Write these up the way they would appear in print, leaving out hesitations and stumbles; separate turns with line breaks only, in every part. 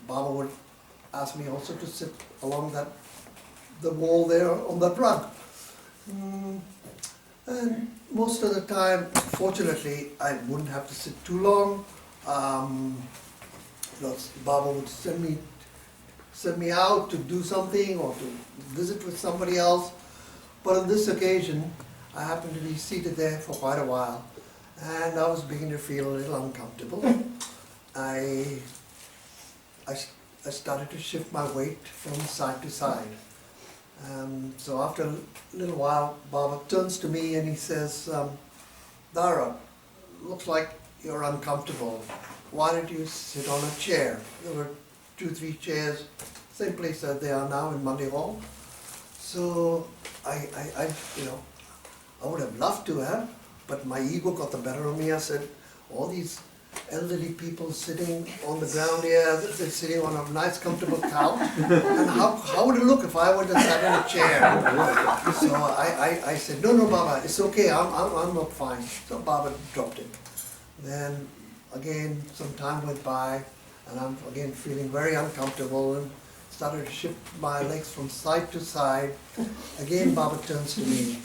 Baba would ask me also to sit along the wall there on that rug. And most of the time, fortunately, I wouldn't have to sit too long. Baba would send me out to do something or to visit with somebody else. But on this occasion, I happened to be seated there for quite a while, and I was beginning to feel a little uncomfortable. I started to shift my weight from side to side. So after a little while, Baba turns to me and he says, Dara, looks like you're uncomfortable. Why don't you sit on a chair? There were 2-3 chairs, same place that they are now in Monday Hall. So I would have loved to have, but my ego got the better of me. I said, all these elderly people sitting on the ground here, they're sitting on a nice comfortable couch, and how would it look if I would have sat in a chair? So I said, no, Baba, it's okay, I'm not fine. So Baba dropped it. Then again, some time went by, and I'm again feeling very uncomfortable, and started to shift my legs from side to side. Again, Baba turns to me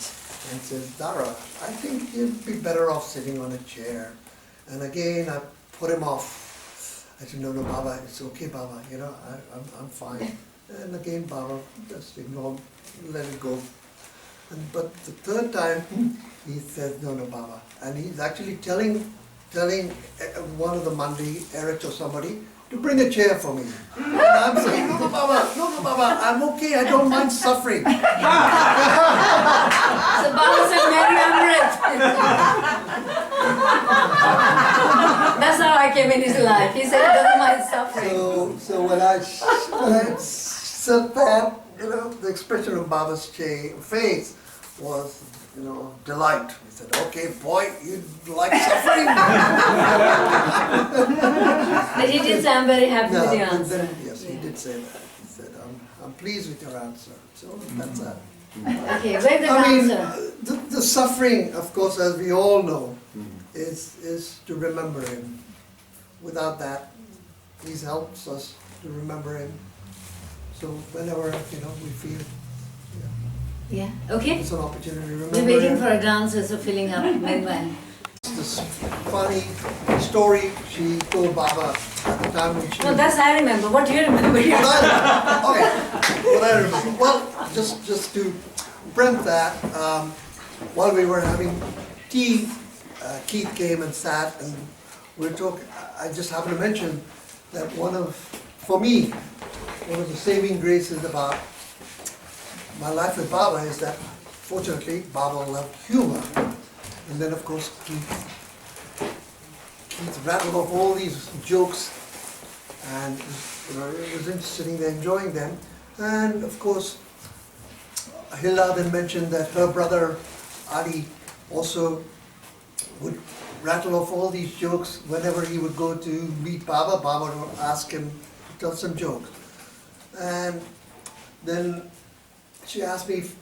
and says, Dara, I think you'd be better off sitting on a chair. And again, I put him off. I said, no, Baba, it's okay, Baba, I'm fine. And again, Baba just ignored, let it go. But the third time, he said, no, Baba. And he's actually telling one of the Mandi, Amrit or somebody, to bring a chair for me. And I'm saying, no, Baba, I'm okay, I don't mind suffering.
So Baba said, marry Amrit. That's how I came in his life. He said he doesn't mind suffering.
So when I said that, the expression of Baba's face was, delight. He said, okay, boy, you like suffering.
But he did say, I'm very happy with the answer.
Yes, he did say that. He said, I'm pleased with your answer. So that's that.
Okay, where's the answer?
The suffering, of course, as we all know, is to remember him. Without that, he helps us to remember him. So whenever we feel
yeah, okay.
it's an opportunity to remember
We're waiting
him.
for our dancers so filling up meanwhile.
This funny story she told Baba at the time when she...
No, that's I remember. What do you remember?
Okay, what I remember. Well, just to print that, while we were having tea, Keith came and sat, and we were talking. I just happened to mention that for me, one of the saving graces about my life with Baba is that, fortunately, Baba loved humor. And then, of course, Keith rattled off all these jokes, and he was sitting there enjoying them. And, of course, Hilda then mentioned that her brother, Ali, also would rattle off all these jokes whenever he would go to meet Baba. Baba would ask him to tell some jokes. And then she asked me if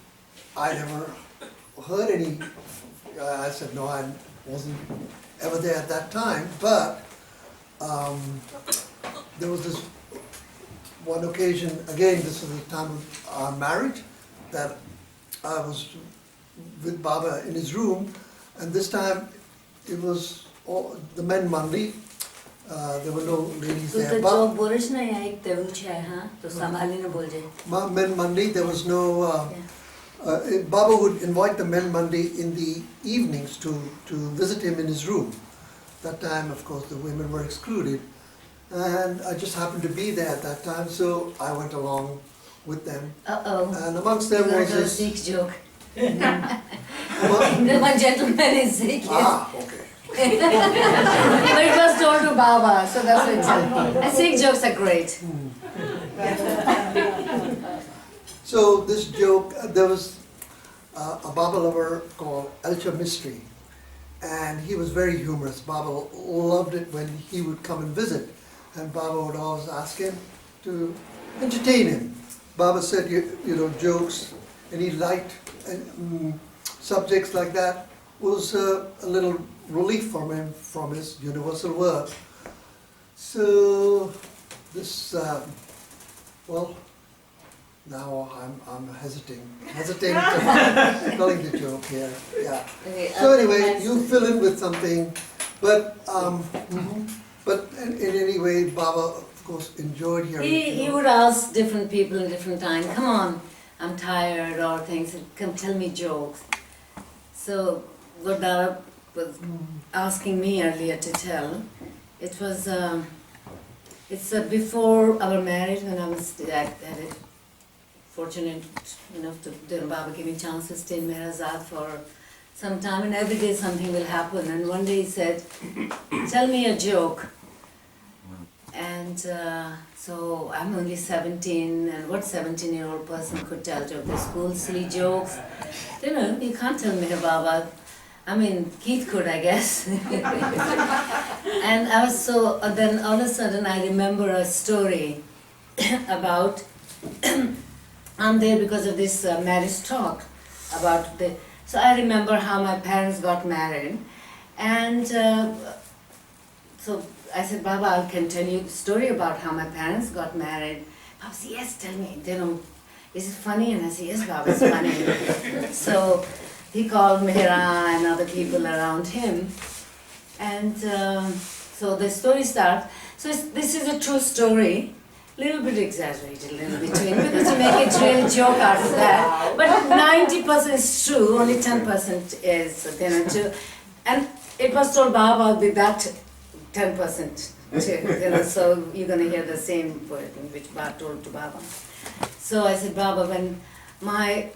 I'd ever heard any. I said, no, I wasn't ever there at that time, but there was this one occasion, again, this was the time of our marriage, that I was with Baba in his room, and this time it was all the men Mandi. There were no ladies there. Men Mandi, there was no... Baba would invite the men Mandi in the evenings to visit him in his room. That time, of course, the women were excluded. And I just happened to be there at that time, so I went along with them. And amongst them was this...
Sikh joke. The one gentleman is Sikh.
Okay.
But it was told to Baba, so that's what it's and Sikh jokes are great.
So this joke, there was a Baba lover called Elcha Mystery, and he was very humorous. Baba loved it when he would come and visit, and Baba would always ask him to entertain him. Baba said, jokes, any light subjects like that was a little relief from him from his universal work. So this, well, now I'm hesitating to telling the joke here. Yeah.
Okay,
So anyway, you fill in with something, but in any way, Baba, of course, enjoyed hearing.
He would ask different people in different time, come on, I'm tired or things, come tell me jokes. So what Dara was asking me earlier to tell, it was, it's before our marriage, when I was fortunate enough to Baba give me chance to stay in Meherazad for some time, and every day something will happen. And one day he said, tell me a joke. And so I'm only 17, and what 17-year-old person could tell jokes? The school silly jokes. You know, you can't tell me Baba. I mean, Keith could, I guess. And I was so, then all of a sudden I remember a story about, I'm there because of this marriage talk about the, so I remember how my parents got married. And so I said, Baba, I can tell you the story about how my parents got married. Baba said, yes, tell me. You know, is it funny? And I said, yes, Baba, it's funny. So he called Mehra and other people around him. And so the story starts. So this is a true story. Little bit exaggerated, a little bit because to make it real joke out of that. But 90% is true, only 10% is, you know, true. And it was told Baba with that 10% too, you know, so you're going to hear the same word which Baba told to Baba. So I said, Baba, when my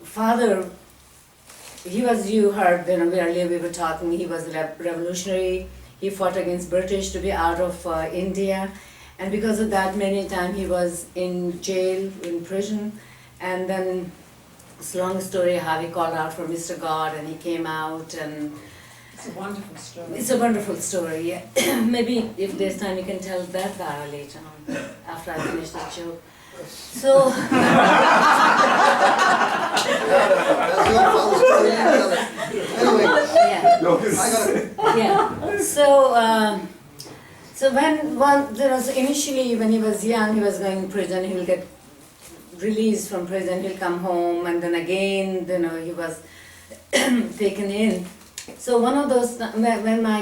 father, he was, you heard, you know, earlier we were talking, he was revolutionary, he fought against British to be out of India, and because of that many times he was in jail, in prison, and then it's a long story how he called out for Mr. God and he came out, and
it's a wonderful story.
It's a wonderful story, yeah. Maybe if there's time you can tell that Dara later on, after I finish this joke. So,
That's your father's story, you tell it. Anyway,
yeah.
I got it.
Yeah. So, so when there was initially when he was young, he was going to prison. He will get released from prison. He'll come home, and then again, you know, he was taken in. So one of those when my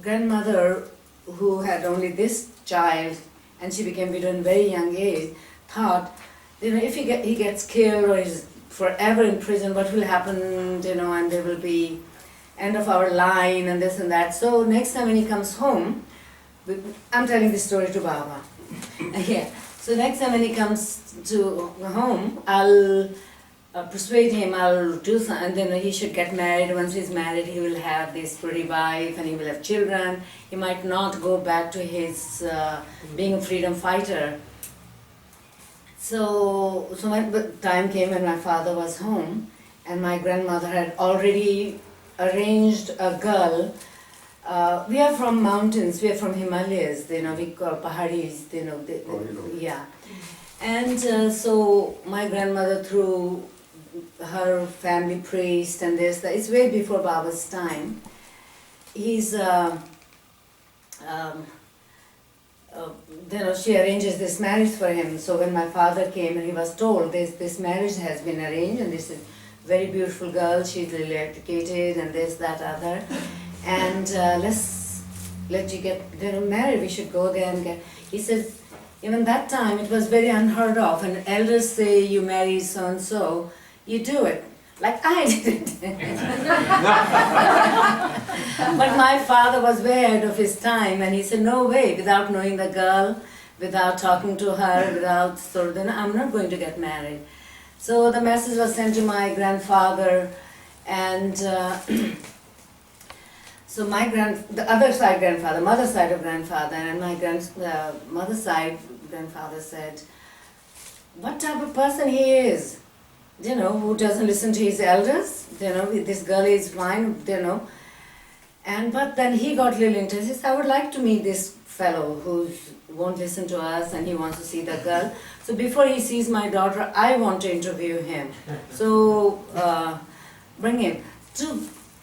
grandmother, who had only this child, and she became widow in very young age, thought, you know, if he gets killed or is forever in prison, what will happen, you know, and there will be end of our line and this and that. So next time when he comes home, I'm telling this story to Baba. Yeah. So next time when he comes to home, I'll persuade him, I'll do something, and then he should get married. Once he's married, he will have this pretty wife and he will have children. He might not go back to his being a freedom fighter. So when the time came when my father was home, and my grandmother had already arranged a girl. We are from mountains, we are from Himalayas, you know, we call Paharis, you know, yeah. And so my grandmother, through her family priest and this, it's way before Baba's time. He's, you know, she arranges this marriage for him. So when my father came and he was told this marriage has been arranged, and this is very beautiful girl, she's really educated and this, that, other. And let's let you get married, we should go there and get, he says, even that time it was very unheard of, and elders say you marry so-and-so, you do it, like I did it. But my father was way ahead of his time, and he said, no way, without knowing the girl, without talking to her, without sort of, I'm not going to get married. So the message was sent to my grandfather, and so the other side grandfather, mother side of grandfather, and my mother side grandfather said, what type of person he is, you know, who doesn't listen to his elders, you know, this girl is fine, you know. But then he got little interested. He said, I would like to meet this fellow who won't listen to us and he wants to see the girl. So before he sees my daughter, I want to interview him. So bring him.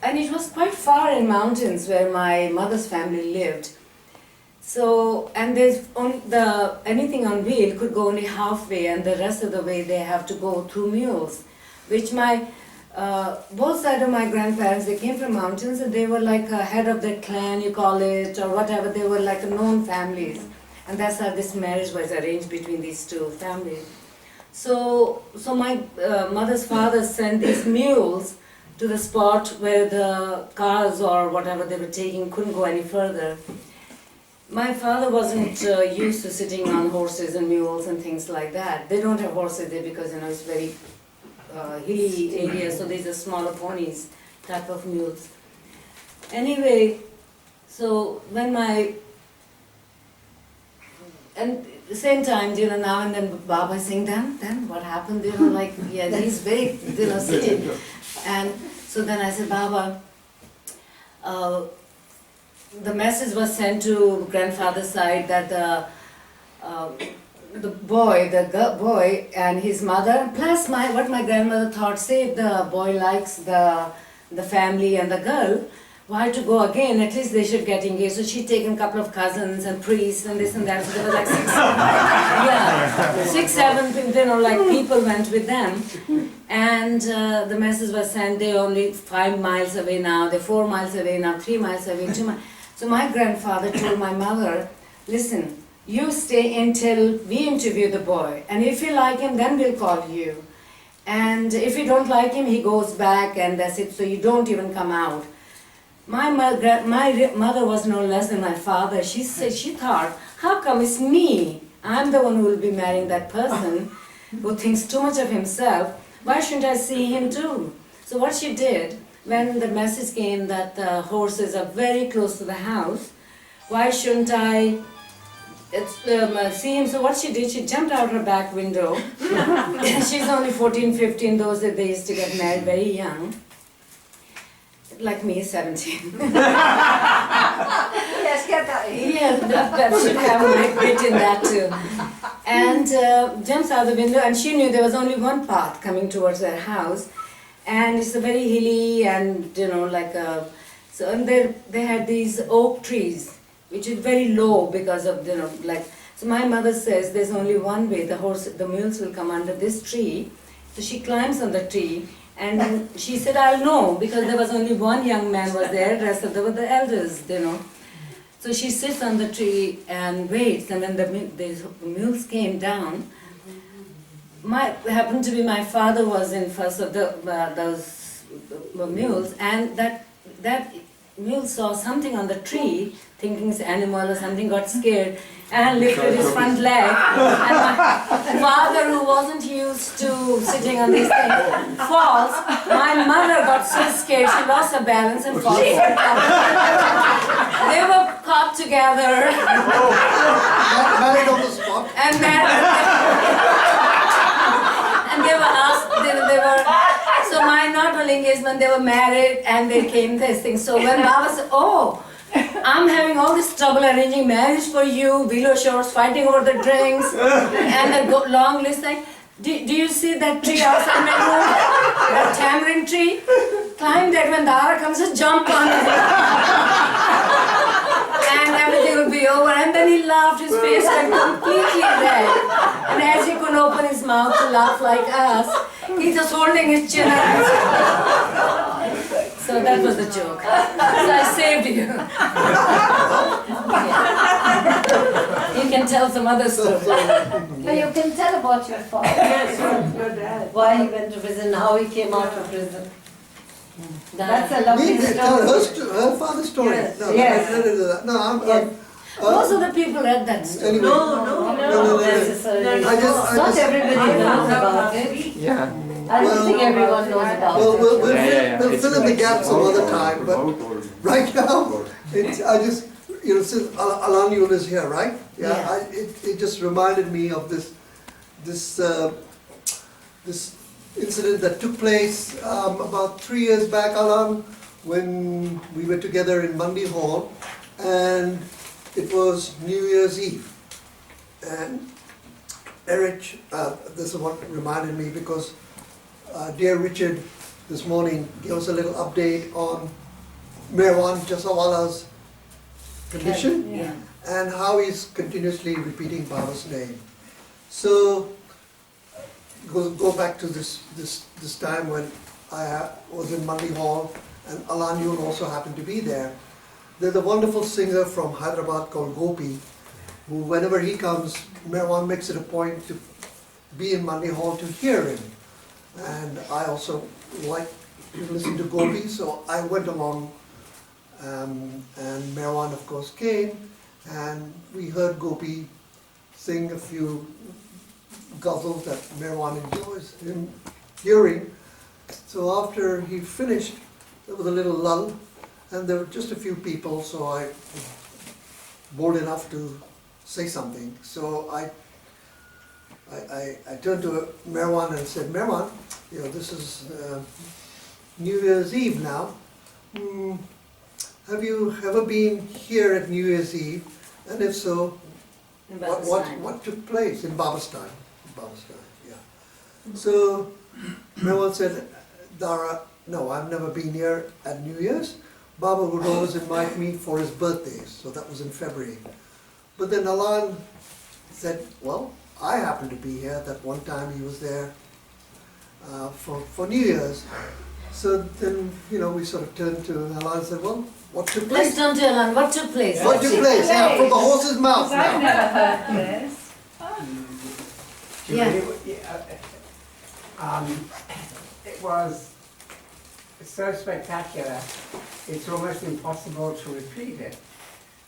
And it was quite far in mountains where my mother's family lived. So, and there's only anything on wheel could go only halfway, and the rest of the way they have to go through mules, which both sides of my grandparents, they came from mountains, and they were like a head of their clan, you call it, or whatever. They were like known families, and that's how this marriage was arranged between these two families. So my mother's father sent these mules to the spot where the cars or whatever they were taking couldn't go any further. My father wasn't used to sitting on horses and mules and things like that. They don't have horses there because it's very hilly area, so these are smaller ponies type of mules. Anyway, so when and the same time, now and then Baba saying, then what happened? Yeah, he's very, sitting. And so then I said, Baba, the message was sent to grandfather's side that the boy and his mother, plus what my grandmother thought, say if the boy likes the family and the girl, why to go again? At least they should get engaged. So she'd taken a couple of cousins and priests and this and that. So there was like six, seven, people went with them. And the message was sent, they're only 5 miles away now, they're 4 miles away now, 3 miles away, 2 miles. So my grandfather told my mother, listen, you stay until we interview the boy. And if you like him, then we'll call you. And if you don't like him, he goes back and that's it. So you don't even come out. My mother was no less than my father. She said, she thought, how come it's me? I'm the one who will be marrying that person who thinks too much of himself. Why shouldn't I see him too? So what she did, when the message came that the horses are very close to the house, why shouldn't I see him? So what she did, she jumped out her back window. She's only 14, 15, those that they used to get married very young. Like me, 17.
Yes, get that.
Yeah, that should have my bit in that too. And jumps out the window, and she knew there was only one path coming towards her house, and it's a very hilly and so and they had these oak trees, which is very low because of So my mother says there's only one way. The mules will come under this tree. So she climbs on the tree. And she said, I'll know, because there was only one young man was there, the rest of them were the elders, So she sits on the tree and waits, and when the mules came down, happened to be my father was in first of those mules, and that mule saw something on the tree, thinking it's animal or something, got scared, and lifted his front leg. And my father, who wasn't used to sitting on these things, falls. My mother got so scared, she lost her balance and falls. They were caught together.
Married on the spot.
And they were asked, so my normal engagement, they were married and they came this thing. So when Baba said, oh, I'm having all this trouble arranging marriage for you, willow shores, fighting over the drinks, and the long list, do you see that tree outside my room? That tamarind tree? Climb that, when Dara comes, just jump on it. And everything will be over. And then he laughed, his face went completely red. And as he couldn't open his mouth to laugh like us, he's just holding his chin. So that was the joke. So I saved you. You can tell some other story.
But you can tell about your father.
Yes, your dad.
Why he went to prison, how he came out of prison. That's a
Me,
lovely
tell
story.
her father's story.
Yes,
No,
yes.
I'm
Most of the people read that story.
anyway.
No, necessarily.
I just-
Not everybody knows about it.
Yeah.
I don't think everyone knows about
Well,
it.
we'll fill in the gaps some other time, but right now, since Alanul is here, right?
Yeah.
It just reminded me of this incident that took place about 3 years back, Alan, when we were together in Mandi Hall, and it was New Year's Eve. And Eric, this is what reminded me, because dear Richard this morning gave us a little update on Mirwan Jasawala's condition.
Yeah.
and how he's continuously repeating Baba's name. So, go back to this time when I was in Mandi Hall, and Alanyul also happened to be there. There's a wonderful singer from Hyderabad called Gopi, who whenever he comes, Merwan makes it a point to be in Mandi Hall to hear him. And I also like to listen to Gopi, so I went along, and Merwan of course came, and we heard Gopi sing a few ghazals that Merwan enjoys him hearing. So after he finished, there was a little lull, and there were just a few people, so I was bold enough to say something. So I turned to Merwan and said, Merwan, you know, this is New Year's Eve now. Have you ever been here at New Year's Eve? And if so,
In Baba's time.
what took place in Baba's time? Baba's time, yeah. So Merwan said, Dara, no, I've never been here at New Year's. Baba would always invite me for his birthdays, so that was in February. But then Alan said, well, I happened to be here that one time he was there for New Year's. So then, you know, we sort of turned to Alan and said, well, what took place?
Let's turn to Alan. What took place?
What took place? Yeah, from the horse's mouth
I've
now.
never heard this.
Yeah.
It was so spectacular, it's almost impossible to repeat it,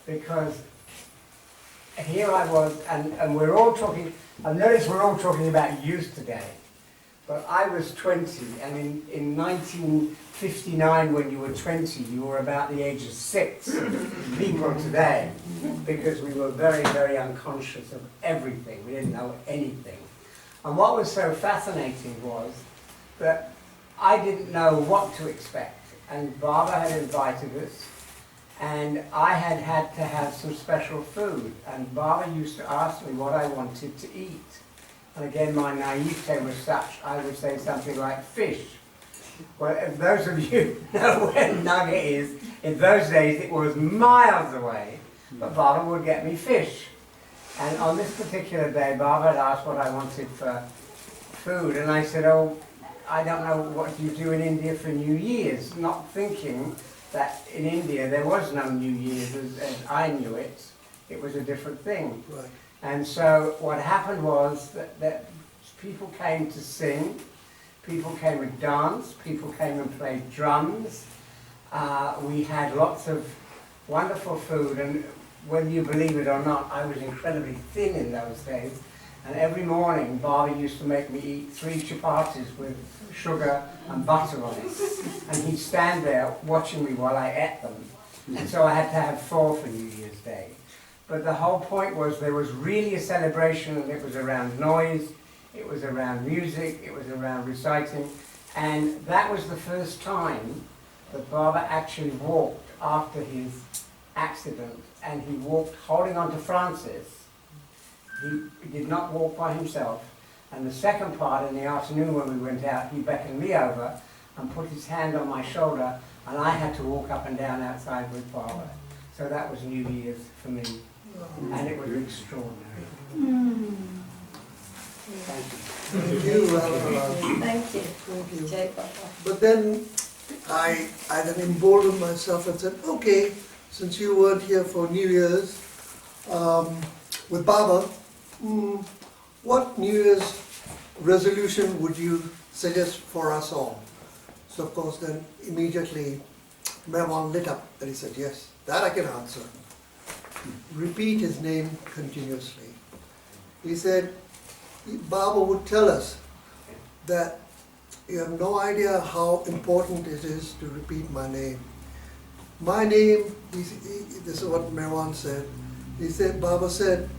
because here I was, and we're all talking, I've noticed we're all talking about youth today, but I was 20, and in 1959, when you were 20, you were about the age of 6 people today, because we were very, very unconscious of everything. We didn't know anything. And what was so fascinating was that I didn't know what to expect. And Baba had invited us, and I had to have some special food. And Baba used to ask me what I wanted to eat. And again, my naivete was such, I would say something like fish. Well, if those of you know where Nugget is, in those days it was miles away, but Baba would get me fish. And on this particular day, Baba had asked what I wanted for food, and I said, oh, I don't know what you do in India for New Year's, not thinking that in India there was no New Year's as I knew it. It was a different thing.
Right.
And so what happened was that people came to sing, people came and danced, people came and played drums. We had lots of wonderful food, and whether you believe it or not, I was incredibly thin in those days. And every morning, Baba used to make me eat 3 chapatis with sugar and butter on it. And he'd stand there watching me while I ate them. And so I had to have 4 for New Year's Day. But the whole point was there was really a celebration, and it was around noise, it was around music, it was around reciting. And that was the first time that Baba actually walked after his accident, and he walked holding on to Francis. He did not walk by himself. And the second part, in the afternoon when we went out, he beckoned me over and put his hand on my shoulder, and I had to walk up and down outside with Baba. So that was New Year's for me, and it was extraordinary.
Thank you, Alan.
Thank you.
Thank you.
Jai Baba.
But then I then emboldened myself and said, okay, since you weren't here for New Year's with Baba, what New Year's resolution would you suggest for us all? So of course then immediately Merwan lit up and he said, yes, that I can answer. Repeat his name continuously. He said, Baba would tell us that you have no idea how important it is to repeat my name. My name, this is what Merwan said. He said, Baba said,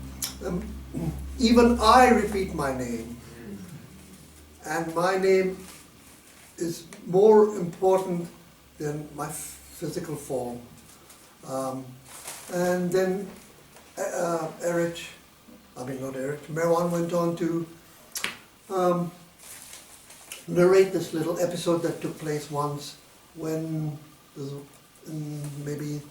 even I repeat my name. And my name is more important than my physical form. And then Merwan went on to narrate this little episode that took place once when, in maybe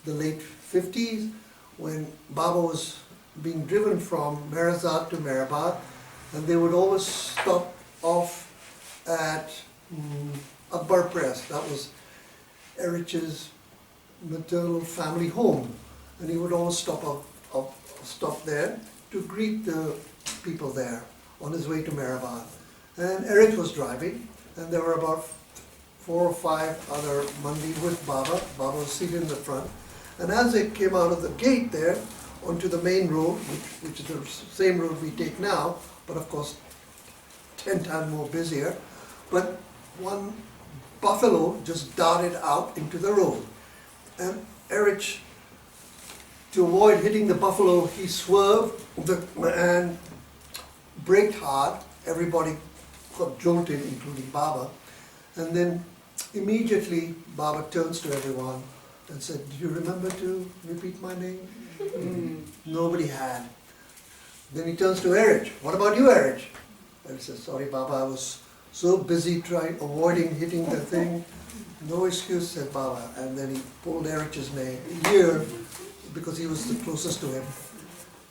the late 50s, when Baba was being driven from Merazad to Mehrabad, and they would always stop off at Akbar Press. That was Erich's maternal family home, and he would always stop there to greet the people there on his way to Mehrabad. And Erich was driving, and there were about 4 or 5 other Mandi with Baba. Baba was seated in the front. And as they came out of the gate there, onto the main road, which is the same road we take now, but of course 10 times more busier, but one buffalo just darted out into the road. And Erich, to avoid hitting the buffalo, he swerved and braked hard. Everybody got jolted, including Baba. And then immediately Baba turns to everyone and said, "Do you remember to repeat my name?" Nobody had. Then he turns to Erich. "What about you, Erich?" And he says, "Sorry, Baba, I was so busy avoiding hitting the thing." "No excuse," said Baba. And then he pulled Erich's name, ear, because he was the closest to him.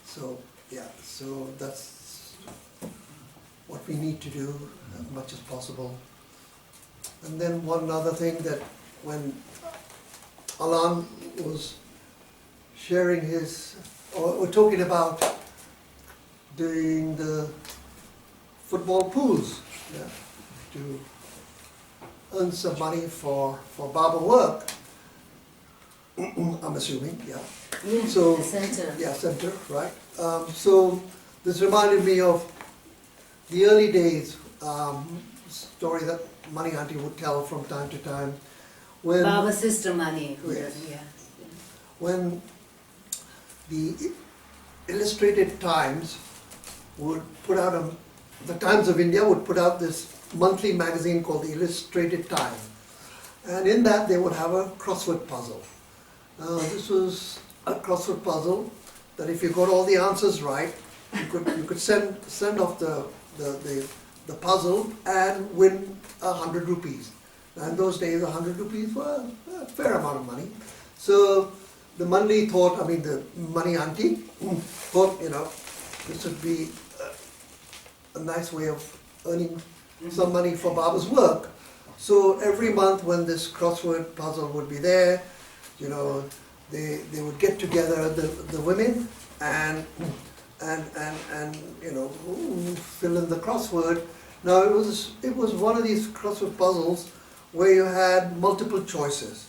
So, yeah, so that's what we need to do as much as possible. And then one other thing, that when Alan was sharing we're talking about doing the football pools, yeah, to earn some money for Baba work, I'm assuming, yeah. So,
The center.
yeah, center, right. So this reminded me of the early days, story that Mani Auntie would tell from time to time. When
Baba's sister Mani.
Yes.
Yeah.
when the Illustrated Times would put out the Times of India would put out this monthly magazine called the Illustrated Times, and in that they would have a crossword puzzle. This was a crossword puzzle that if you got all the answers right, you could send off the puzzle and win 100 rupees. Now in those days 100 rupees were a fair amount of money. So the Mani Auntie thought, this would be a nice way of earning some money for Baba's work. So every month when this crossword puzzle would be there, they would get together, the women, and fill in the crossword. Now it was one of these crossword puzzles where you had multiple choices.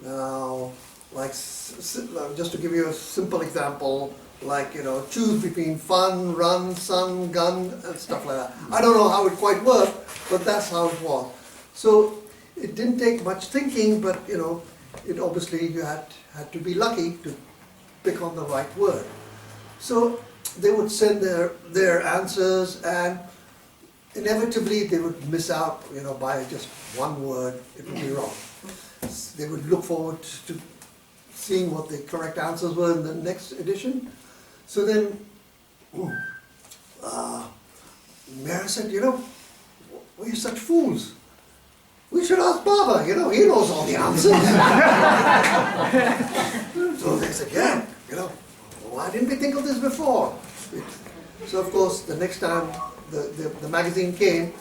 Now, like, just to give you a simple example, like, choose between fun, run, sun, gun, and stuff like that. I don't know how it quite worked, but that's how it was. So it didn't take much thinking, but it obviously you had to be lucky to pick on the right word. So they would send their answers, and inevitably they would miss out, by just one word, it would be wrong. They would look forward to seeing what the correct answers were in the next edition. So then Mary said, we're such fools. We should ask Baba, he knows all the answers. So they said, yeah, why didn't we think of this before? So of course, the next time the magazine came,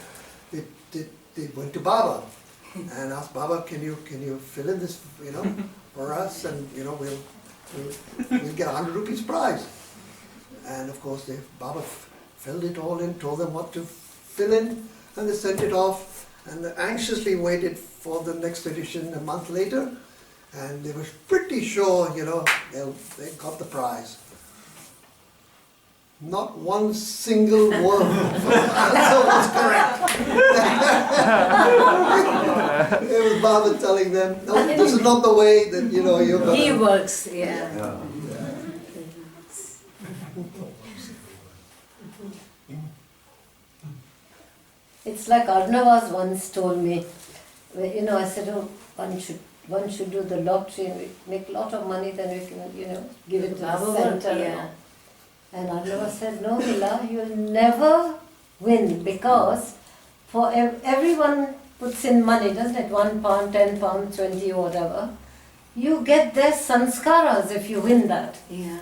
they went to Baba and asked Baba, can you fill in this, for us, and we'll get 100 rupees prize. And of course, Baba filled it all in, told them what to fill in, and they sent it off, and anxiously waited for the next edition a month later, and they were pretty sure, they got the prize. Not one single word of the answer was correct. It was Baba telling them, no, this is not the way that, you're going.
He works, yeah.
It's like Arnavas once told me, I said, oh, one should do the lottery and we make a lot of money, then we can, give it to the
Baba
center.
work, yeah.
And Arnava said, no, Mila, you'll never win, because everyone puts in money, doesn't it? £1, £10, 20, whatever. you get their sanskaras if you win that.
Yeah.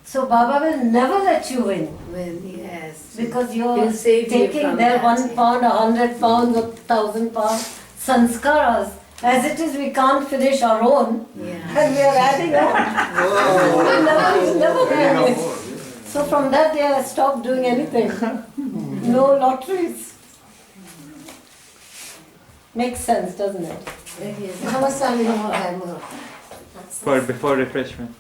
So Baba will never let you win.
Well, yes.
Because you're
He'll save you
taking
from
their
that,
1
yeah.
pound, 100 pounds, or 1,000 pounds sanskaras. As it is, we can't finish our own,
Yeah.
and we are adding on. He's never there. So from that day, I stopped doing anything. No lotteries. Makes sense, doesn't it?
Yes. How much time we have more?
For before refreshment.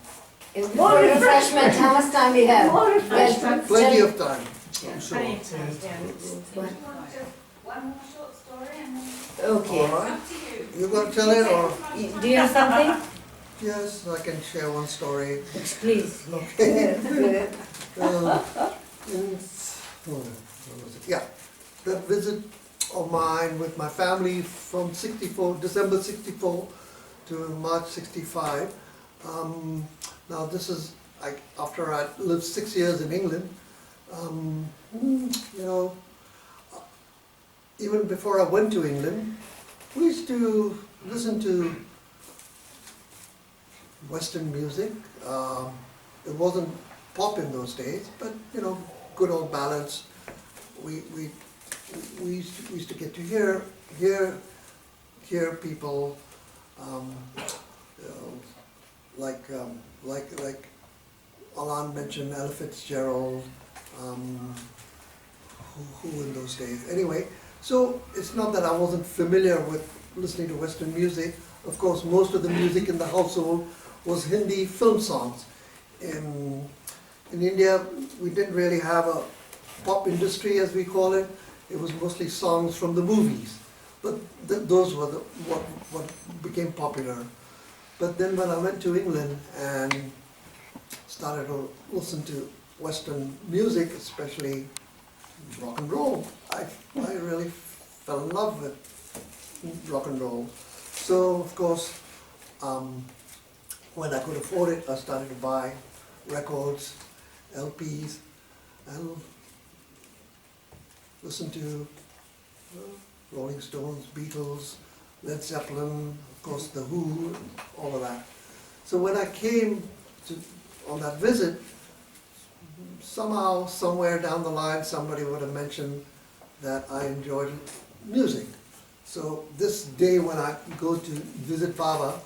More refreshment, how much time we have?
More refreshment.
Plenty of time, I'm
Plenty
sure.
of time, yeah.
One more short story and then
Okay.
All right.
up to you.
You gonna tell it or?
Do you have something?
Yes, I can share one story.
Please.
In, when was it? Yeah, that visit of mine with my family from December 64 to March 65. Now this is like after I lived 6 years in England. You know, even before I went to England, we used to listen to Western music. It wasn't pop in those days, but you know, good old ballads. We used to get to hear people, you know, like Alan mentioned, Ella Fitzgerald, who in those days. Anyway, so it's not that I wasn't familiar with listening to Western music. Of course, most of the music in the household was Hindi film songs. In India, we didn't really have a pop industry, as we call it. It was mostly songs from the movies. But those were what became popular. But then when I went to England and started to listen to Western music, especially rock and roll, I really fell in love with rock and roll. So, of course, when I could afford it, I started to buy records, LPs, and listen to Rolling Stones, Beatles, Led Zeppelin, of course The Who, all of that. So when I came on that visit, somehow, somewhere down the line, somebody would have mentioned that I enjoyed music. So this day when I go to visit Baba,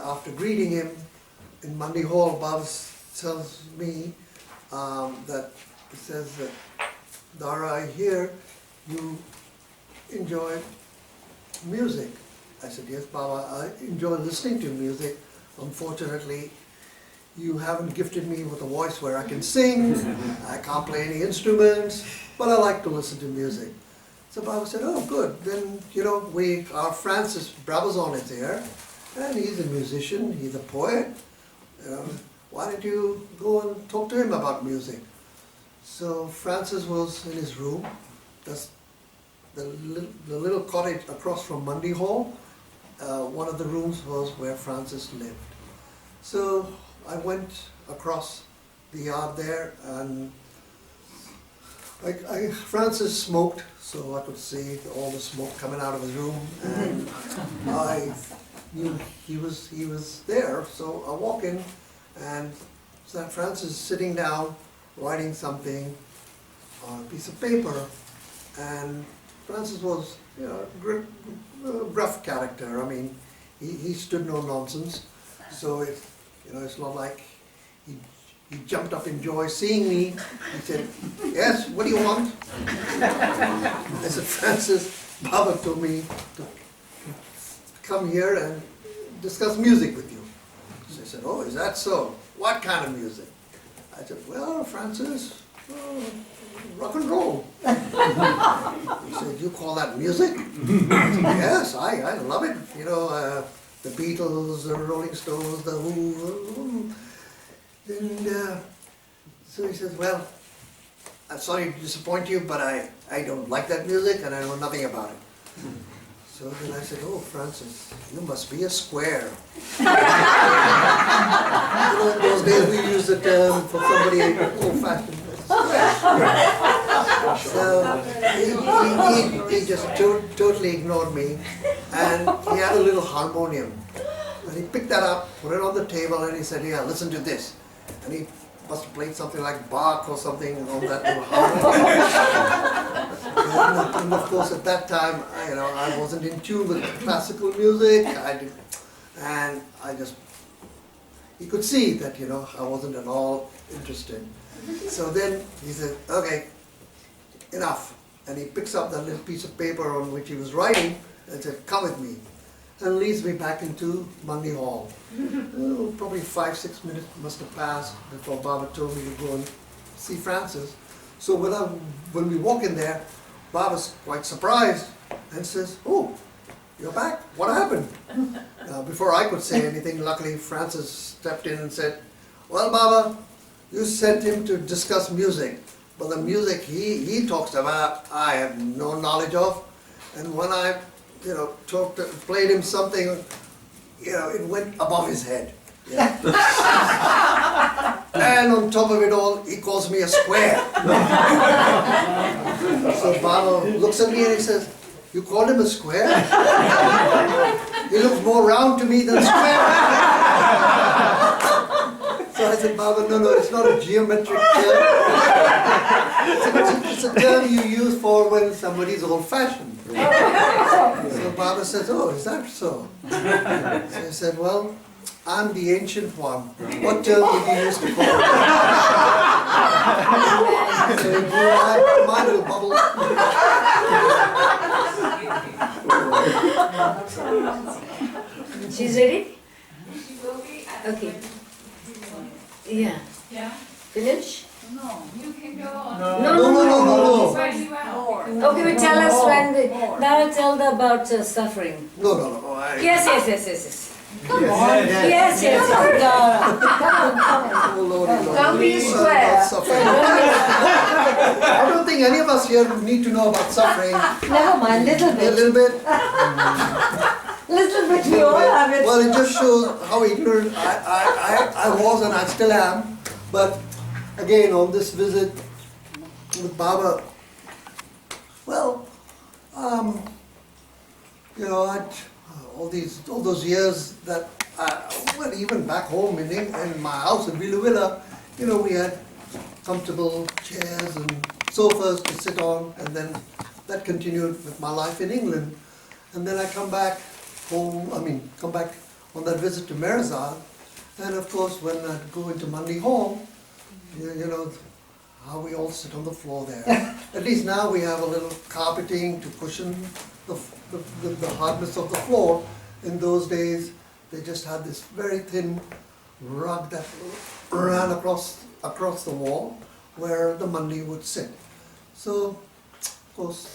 after greeting him in Monday Hall, Baba tells me that, he says that, Dara, I hear you enjoy music. I said, yes, Baba, I enjoy listening to music. Unfortunately, you haven't gifted me with a voice where I can sing, I can't play any instruments, but I like to listen to music. So Baba said, oh, good. Then, you know, our Francis Brabazon is here, and he's a musician, he's a poet. Why don't you go and talk to him about music? So Francis was in his room. That's the little cottage across from Monday Hall. One of the rooms was where Francis lived. So I went across the yard there, and Francis smoked, so I could see all the smoke coming out of his room, and I knew he was there. So I walk in, and Francis is sitting down, writing something on a piece of paper, and Francis was, you know, a rough character. I mean, he stood no nonsense. So it's not like he jumped up in joy seeing me. He said, yes, what do you want? I said, Francis, Baba told me to come here and discuss music with you. So I said, oh, is that so? What kind of music? I said, well, Francis, rock and roll. He said, you call that music? I said, yes, I love it. You know, the Beatles, the Rolling Stones, the Who. And so he says, well, I'm sorry to disappoint you, but I don't like that music and I know nothing about it. So then I said, oh, Francis, you must be a square. You know, in those days we used the term for somebody old-fashioned. So he just totally ignored me, and he had a little harmonium. And he picked that up, put it on the table, and he said, "Yeah, listen to this." And he must have played something like Bach or something on that little harp. And of course, at that time, I wasn't in tune with classical music. And he could see that, I wasn't at all interested. So then he said, "Okay, enough." And he picks up that little piece of paper on which he was writing and said, "Come with me." And leads me back into Monday Hall. Probably 5-6 minutes must have passed before Baba told me to go and see Francis. So when we walk in there, Baba's quite surprised and says, "Oh, you're back? What happened?" Before I could say anything, luckily Francis stepped in and said, "Well, Baba, you sent him to discuss music, but the music he talks about, I have no knowledge of. And when I played him something, it went above his head. Yeah. And on top of it all, he calls me a square." So Baba looks at me and he says, "You called him a square? He looks more round to me than square." So I said, "Baba, no, it's not a geometric term. It's a term you use for when somebody's old-fashioned." So Baba says, "Oh, is that so?" So I said, "Well, I'm the ancient one. What term did you use to call me?" So he blew my little bubble.
She's ready?
She will be at
Okay. Yeah.
Yeah?
Finish?
No, you can go on.
No.
Where you at? More.
Okay, but tell us when Dara told about suffering.
No.
Yes. Come on. Yes. Dara.
Oh, Lordy.
Don't be
Please,
square.
about suffering. I don't think any of us here need to know about suffering.
Never mind, little
A
bit.
little bit.
Little bit, we all have it.
Well, it just shows how ignorant I was and I still am. But again, on this visit with Baba, well, all those years that, even back home in my house in Villa, we had comfortable chairs and sofas to sit on, and then that continued with my life in England. And then I come back on that visit to Merazad, and of course when I go into Monday Hall, how we all sit on the floor there. At least now we have a little carpeting to cushion the hardness of the floor. In those days, they just had this very thin rug that ran across the wall where the Monday would sit. So, of course,